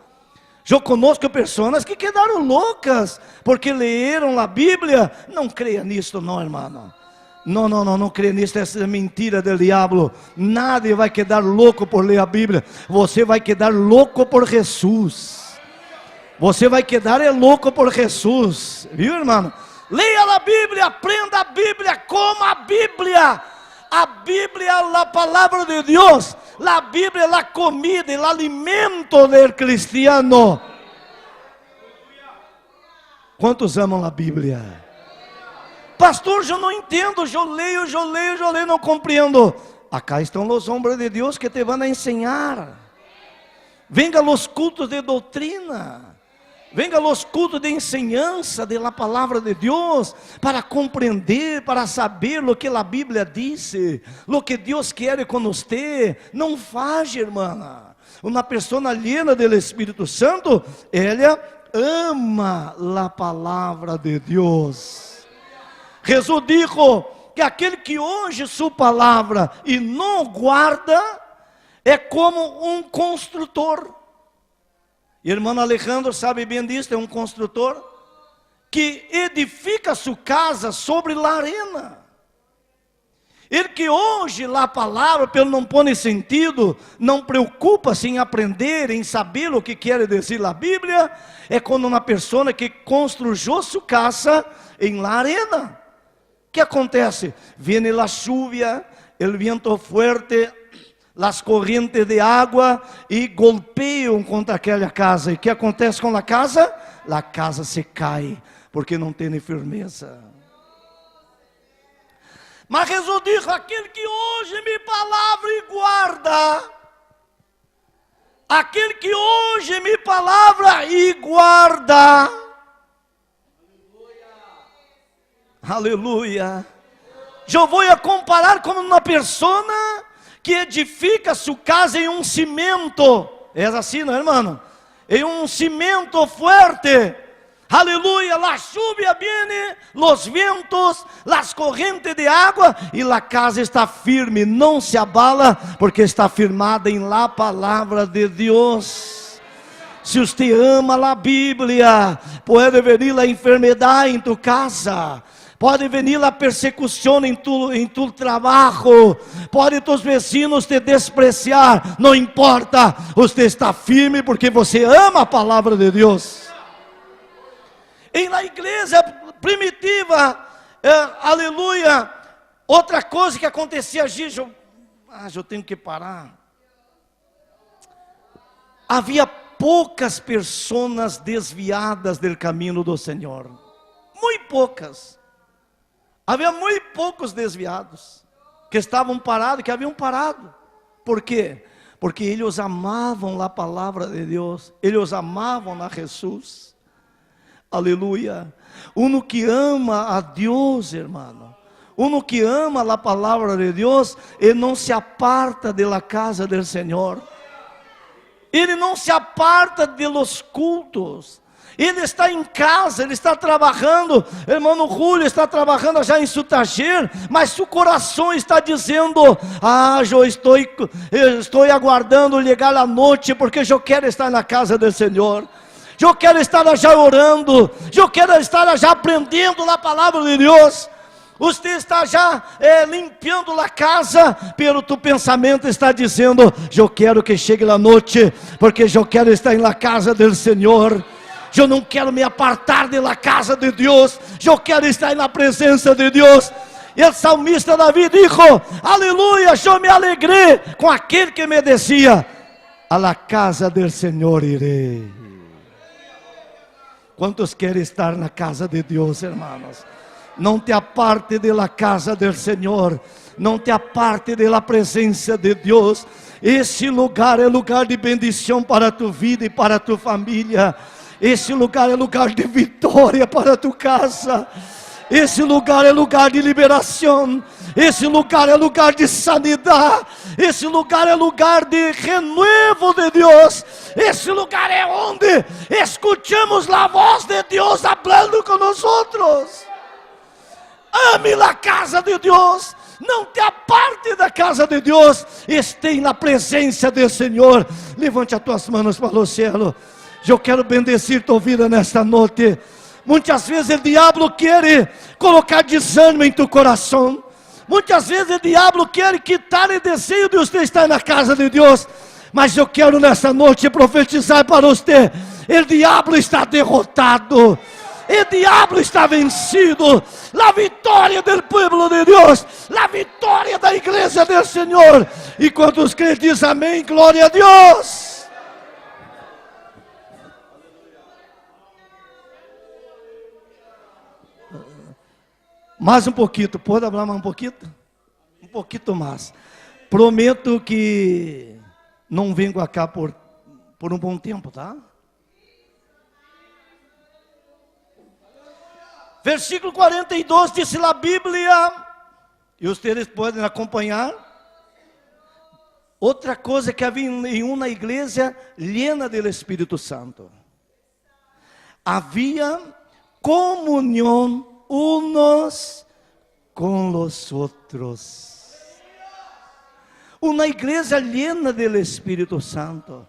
Eu conosco pessoas que quedaram loucas, porque leram a Bíblia. Não creia nisso não, irmão. Não creia nisso, essa é mentira do diabo. Nadie vai quedar louco por ler a Bíblia. Você vai quedar louco por Jesus. Você vai quedar louco por Jesus, viu, irmão? Leia a Bíblia, aprenda a Bíblia, coma a Bíblia. A Bíblia é a palavra de Deus. A Bíblia é a comida, o alimento do cristiano. Quantos amam a Bíblia? Pastor, eu não entendo, eu leio, não compreendo. Acá estão os homens de Deus que te vão ensinar. Venga los cultos de doutrina. Venga los cultos de enseñanza de la palavra de Deus, para compreender, para saber o que a Bíblia diz, o que Deus quer com você. Não faça, irmã. Uma pessoa llena do Espírito Santo, ela ama a palavra de Deus. Jesus disse que aquele que ouve sua palavra e não guarda, é como um construtor. E irmão Alejandro sabe bem disso, é um construtor que edifica sua casa sobre a arena. Ele que ouve a palavra, pelo não põe sentido, não preocupa-se em aprender, em saber o que quer dizer a Bíblia, é como uma pessoa que construiu sua casa em la arena. O que acontece? Vem a chuva, o vento forte, as correntes de água e golpeiam contra aquela casa. E o que acontece com a casa? A casa se cai, porque não tem firmeza. Mas Jesus disse: aquele que ouve minha palavra e guarda, aquele que ouve minha palavra e guarda, aleluia. Eu vou comparar com uma pessoa que edifica sua casa em um cimento. É assim, não é, irmão? Em um cimento forte. Aleluia, la lluvia viene, los ventos, las correntes de água, e a casa está firme, não se abala, porque está firmada em la palavra de Deus. Se você ama a Bíblia, pode vir a enfermidade em tu casa, Pode venir a persecução em tu trabalho, pode tus vecinos te despreciar, não importa, você está firme porque você ama a palavra de Deus. Em la igreja primitiva, aleluia, outra coisa que acontecia, eu tenho que parar. Havia poucas pessoas desviadas do caminho do Senhor, muito poucas. Havia muito poucos desviados, que estavam parados, que haviam parado. Por quê? Porque eles amavam a palavra de Deus, eles amavam a Jesus. Aleluia. Uno que ama a Deus, irmão, uno que ama a palavra de Deus, ele não se aparta da casa do Senhor. Ele não se aparta de los cultos. Ele está em casa, ele está trabalhando. Irmão Julio está trabalhando já em seu taller, mas seu coração está dizendo: eu estou aguardando chegar a noite, porque eu quero estar na casa do Senhor. Eu quero estar já orando, eu quero estar já aprendendo a palavra de Deus. Você está já limpando a casa, pelo tu pensamento está dizendo: eu quero que chegue a noite, porque eu quero estar na casa do Senhor. Eu não quero me apartar da casa de Deus, eu quero estar na presença de Deus. E o salmista Davi disse: aleluia, eu me alegrei com aquele que me dizia: a la casa del Senhor irei. Quantos querem estar na casa de Deus, irmãos? Não te aparte da casa do Senhor, não te aparte da presença de Deus. Esse lugar é lugar de bendição para tu vida e para tu família. Esse lugar é lugar de vitória para tu casa. Esse lugar é lugar de liberação. Esse lugar é lugar de sanidade. Esse lugar é lugar de renovo de Deus. Esse lugar é onde escutamos a voz de Deus falando com nós. Ame a casa de Deus. Não te aparte da casa de Deus. Esteja na presença do Senhor. Levante as tuas mãos para o céu. Eu quero bendecir tua vida nesta noite. Muitas vezes o diabo quer colocar desânimo em tu coração. Muitas vezes o diabo quer quitar o desejo de você estar na casa de Deus. Mas eu quero nesta noite profetizar para você: o diabo está derrotado, o diabo está vencido. A vitória do povo de Deus, a vitória da igreja do Senhor. E quando os crentes dizem amém, glória a Deus. Mais um pouquinho, pode falar mais um pouquinho? Um pouquinho mais. Prometo que não venho cá por um bom tempo, tá? Versículo 42 diz a Bíblia, e vocês podem acompanhar. Outra coisa que havia em uma igreja llena do Espírito Santo. Havia comunhão unos com los outros. Uma igreja llena do Espírito Santo.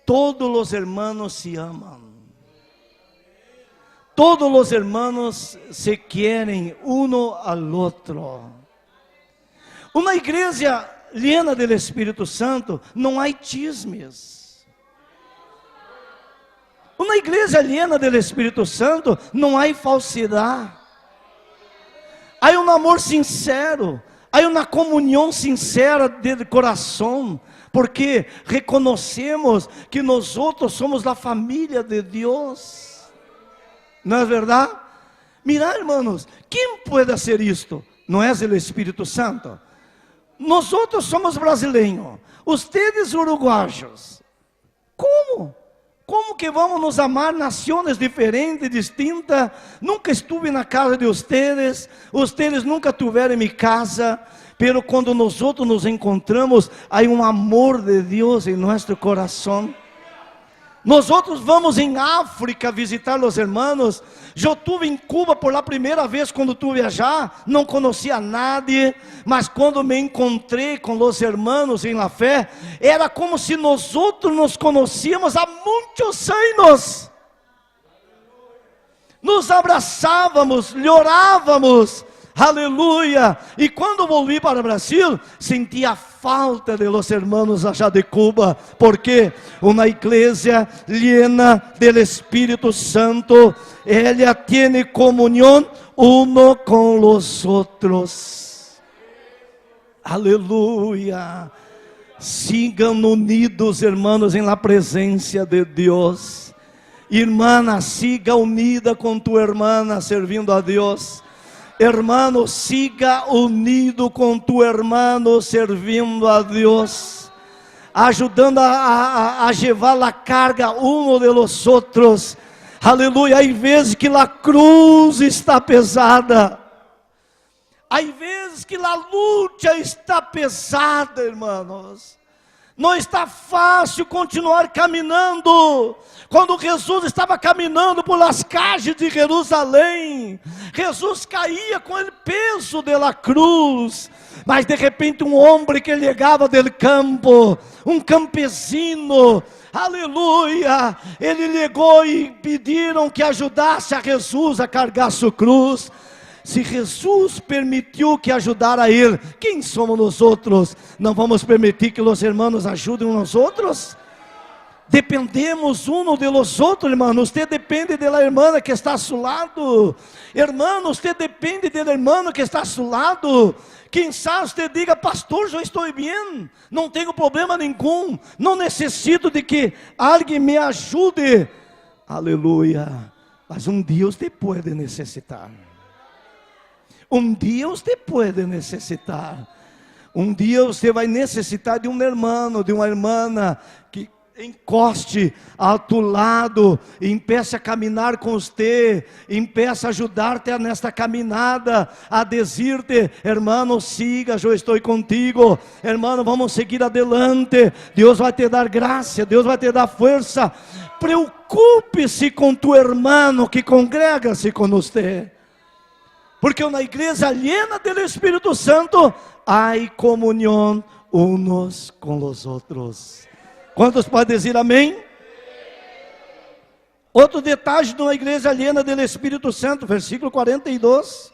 Todos os hermanos se amam. Todos os hermanos se querem uno al outro. Uma igreja llena do Espírito Santo, não há chismes. Uma igreja llena do Espírito Santo, não há falsidade. Há um amor sincero, há uma comunhão sincera de coração, porque reconhecemos que nós outros somos a família de Deus. Não é verdade? Mira, irmãos, quem pode ser isto? Não é o Espírito Santo? Nós outros somos brasileiros, vocês uruguaios. Como? Como que vamos nos amar nações diferentes, distintas? Nunca estive na casa de vocês nunca estiveram em minha casa, pero quando nós outros nos encontramos, há um amor de Deus em nosso coração. Nós outros vamos em África visitar os irmãos. Eu estive em Cuba por a primeira vez quando estive viajar, não conhecia nadie, mas quando me encontrei com os irmãos em la fé, era como se nós outros nos conhecíamos há muitos anos. nos abraçávamos, orávamos, aleluya. E quando volví para o Brasil, senti a falta de los hermanos allá de Cuba, porque uma igreja llena del Espírito Santo, ela tiene comunión uno con los otros, aleluya. Sigam unidos, hermanos, en la presencia de Dios. Irmã, siga unida com tu irmã, servindo a Deus. Hermano, siga unido com tu hermano, servindo a Deus, ajudando a levar a carga uno de los outros. Aleluia. Há vezes que a cruz está pesada, há vezes que a luta está pesada, irmãos. Não está fácil continuar caminhando. Quando Jesus estava caminhando por las calles de Jerusalém, Jesus caía com o peso da cruz. Mas de repente um homem que chegava do campo, um campesino, aleluia, ele chegou e pediram que ajudasse a Jesus a carregar sua cruz. Se Jesus permitiu que ajudara ele, quem somos nós outros? Não vamos permitir que os irmãos ajudem uns aos outros? Dependemos uno de los outros, irmão. Você depende da irmã que está a seu lado. Irmão, você depende do irmão que está a seu lado. Quem sabe você diga: pastor, eu estou bem, não tenho problema nenhum, não necessito de que alguém me ajude. Aleluia. Mas um dia você pode necessitar. Um dia você pode necessitar. Um dia você vai necessitar de um irmão, de uma irmã que encoste ao teu lado, e empiece a caminhar com você, empiece a ajudar-te nesta caminhada, a dizer-te: irmão, siga, eu estou contigo, irmão, vamos seguir adelante, Deus vai te dar graça, Deus vai te dar força. Preocupe-se com tu irmão que congrega-se com você, porque na igreja llena do Espírito Santo há comunhão uns com os outros. Quantos podem dizer amém? Outro detalhe de uma igreja llena do Espírito Santo, versículo 42.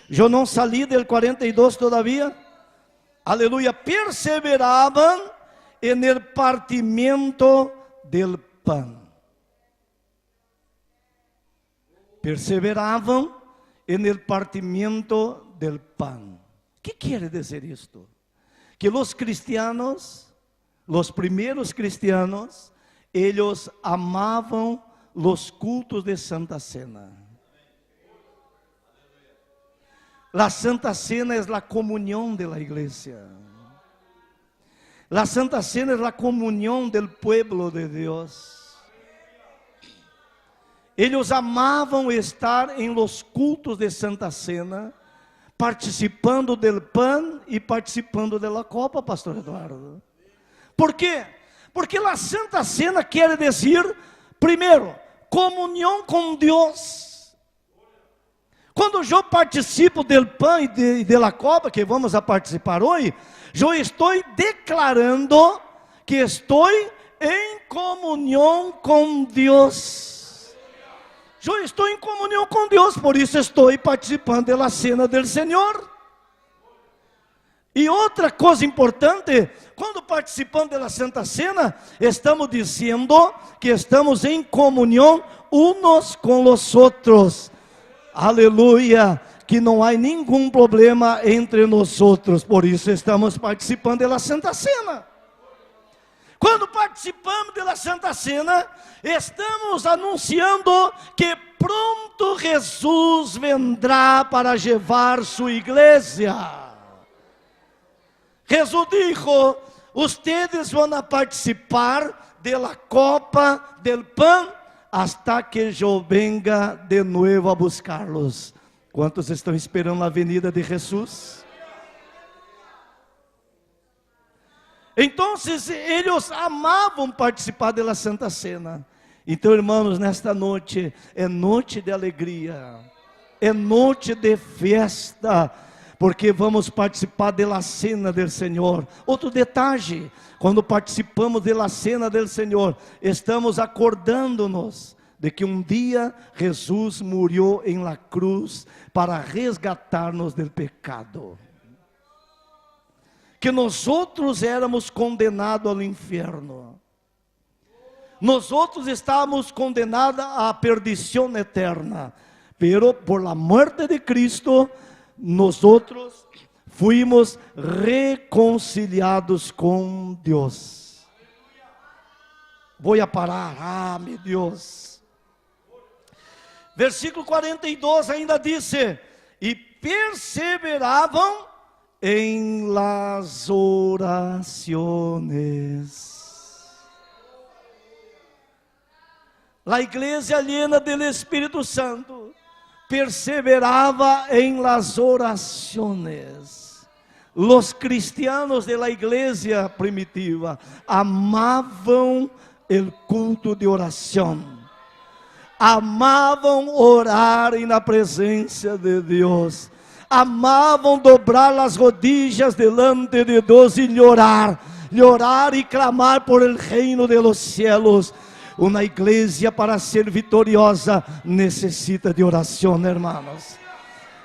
Eu não saí del 42 todavia. Aleluia. Perseveravam en el partimiento del pan. Perseveravam en el partimiento del pan. ¿Qué quiere decir esto? Que los cristianos, los primeros cristianos, ellos amavam los cultos de Santa Cena. La Santa Cena es la comunión de la iglesia. La Santa Cena es la comunión del pueblo de Dios. Eles amavam estar em los cultos de Santa Cena, participando del pan e participando da copa, pastor Eduardo. Por quê? Porque a Santa Cena quer dizer, primeiro, comunhão com Deus. Quando eu participo do pão e da copa, que vamos a participar hoje, eu estou declarando que estou em comunhão com Deus. Eu estou em comunhão com Deus, por isso estou participando da cena do Senhor. E outra coisa importante, quando participamos da Santa Cena, estamos dizendo que estamos em comunhão uns com os outros. Aleluia, que não há nenhum problema entre nós outros, por isso estamos participando da Santa Cena. Quando participamos da Santa Cena, estamos anunciando que pronto Jesus vendrá para levar sua igreja. Jesus dijo: ustedes van a participar de la copa del pan hasta que eu venga de novo a buscarlos. Quantos estão esperando a venida de Jesus? Então, eles amavam participar da Santa Cena. Então, irmãos, nesta noite é noite de alegria, é noite de festa, porque vamos participar da cena do Senhor. Outro detalhe, quando participamos da cena do Senhor, estamos acordando-nos de que um dia Jesus morreu em la cruz para resgatar-nos do pecado. Que nós outros éramos condenados ao inferno. Nós outros estávamos condenados à perdição eterna. Pero por la muerte de Cristo, nós outros fuimos reconciliados com Deus. Vou parar, meu Deus. Versículo 42 ainda diz: e perseveravam em las oraciones. La igreja aliena del Espírito Santo perseverava em las oraciones. Los cristianos de la igreja primitiva amavam el culto de oração. Amavam orar na presença de Deus. Amavam dobrar as rodillas delante de Deus e llorar e clamar por el reino de los cielos. Uma igreja para ser vitoriosa necessita de oração, hermanos.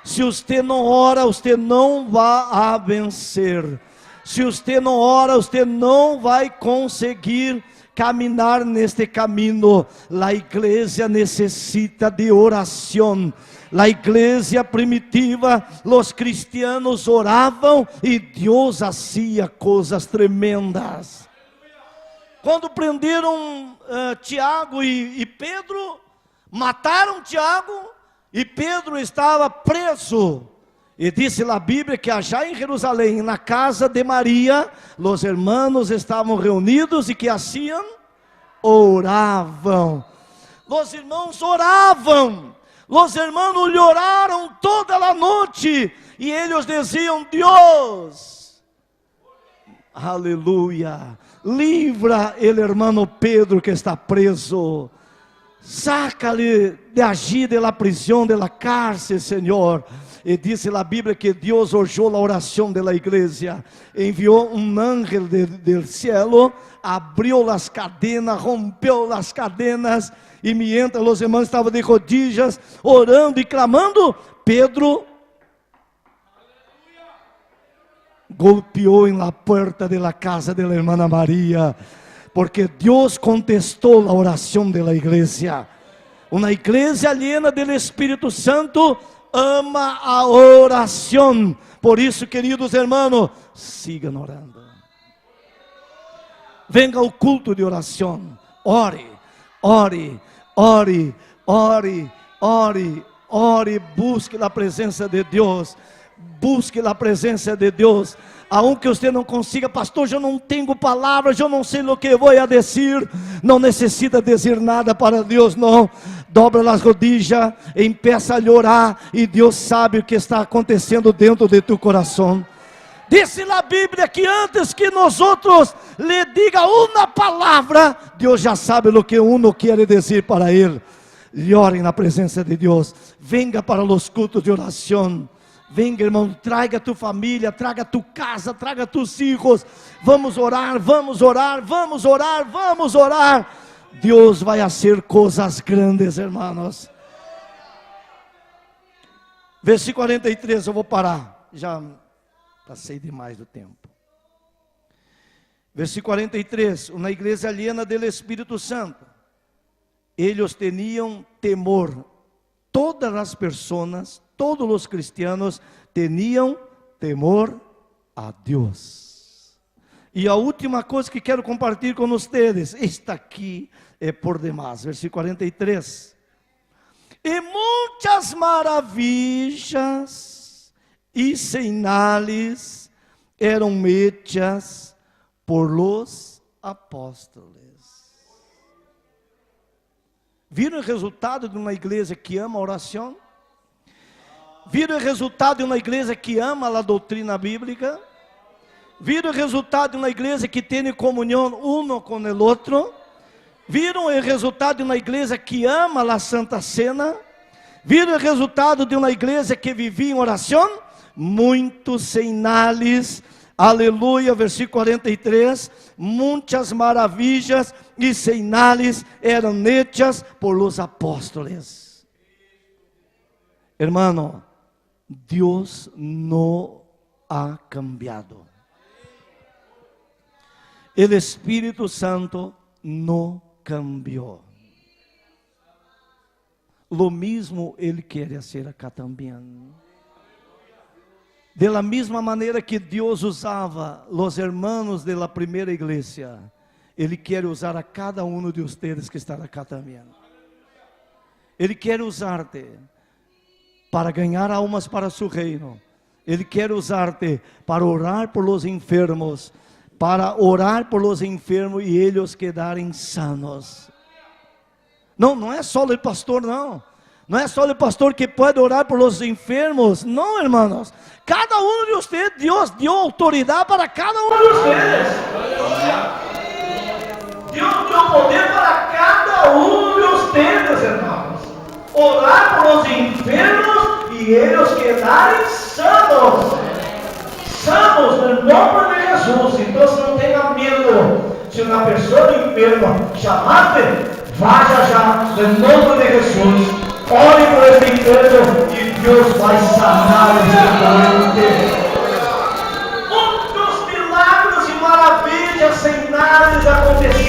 Se você não ora, você não vai vencer. Se você não ora, você não vai conseguir caminhar neste caminho. A igreja necessita de oração. A igreja primitiva, os cristianos oravam e Deus fazia coisas tremendas. Quando prenderam Tiago e Pedro, mataram Tiago e Pedro estava preso. E disse a Bíblia que já em Jerusalém, na casa de Maria, os irmãos estavam reunidos e que faziam? Oravam. Os irmãos oravam. Os irmãos oraram toda a noite e eles diziam: Deus, aleluia, livra ele, irmão Pedro, que está preso. Saca-lhe de agir de la prisão, de la cárcel, Senhor. E disse a Bíblia que Deus oyó a oração de la igreja. Enviou um ángel del cielo, abriu as cadenas, rompeu as cadenas. E mientras os irmãos estavam de rodillas, orando e clamando, Pedro golpeou em la puerta de la casa de la hermana Maria, porque Deus contestou a oração de la igreja. Uma igreja aliena do Espírito Santo ama a oração. Por isso, queridos irmãos, sigam orando. Venga ao culto de oração. Ore, ore, ore, ore, ore, ore. Busque a presença de Deus. Busque a presença de Deus. Aunque você não consiga, pastor, eu não tenho palavras, eu não sei o que vou a dizer. Não necessita dizer nada para Deus, não. Dobra as rodillas, empieza a orar e Deus sabe o que está acontecendo dentro de tu coração. Diz a Bíblia que antes que nós outros lhe diga uma palavra, Deus já sabe o que uno quer dizer para ele. E orem na presença de Deus. Venga para os cultos de oração. Venga, irmão, traga tu família, traga tu casa, traga tus hijos. Vamos orar, vamos orar, vamos orar, vamos orar. Deus vai fazer coisas grandes, irmãos. Versículo 43, eu vou parar. Já passei demais do tempo. Versículo 43, uma igreja aliena do Espírito Santo. Eles tinham temor. Todas as pessoas, todos os cristianos tinham temor a Deus. E a última coisa que quero compartilhar com vocês, esta aqui é por demais, versículo 43. E muitas maravilhas e sinais eram hechas por los apóstolos. Viram o resultado de uma igreja que ama a oração? Viram o resultado de uma igreja que ama a doutrina bíblica? Viram o resultado de uma igreja que tem comunhão um com o outro? Viram o resultado de uma igreja que ama a Santa Cena? Viram o resultado de uma igreja que vivia em oração? Muitos sinais Aleluia, versículo 43, muitas maravilhas e sinais eram hechas por los apóstoles. Hermano, Deus não ha cambiado. O Espírito Santo não cambiou. Lo mesmo Ele quer fazer acá também. De la mesma maneira que Deus usava os hermanos de la primeira igreja, Ele quer usar a cada um de vocês que está acá também. Ele quer usar-te para ganhar almas para su reino. Ele quer usar-te para orar por los enfermos, para orar por los enfermos e eles quedarem sanos. Não é só o pastor, não. Não é só o pastor que pode orar por los enfermos. Não, hermanos. Cada um de vocês, Deus deu autoridade para cada um de vocês. Deus deu poder para cada um de vocês, irmãos. Orar por los enfermos e eles quedarem sanos. Sanos no nome de Jesus. Então não tenha medo. Se uma pessoa enferma chamar-te, vá já no nome de Jesus. Ore por esse enfermo e Deus vai sanar esse doente. Muitos milagres e maravilhas, sinais aconteceram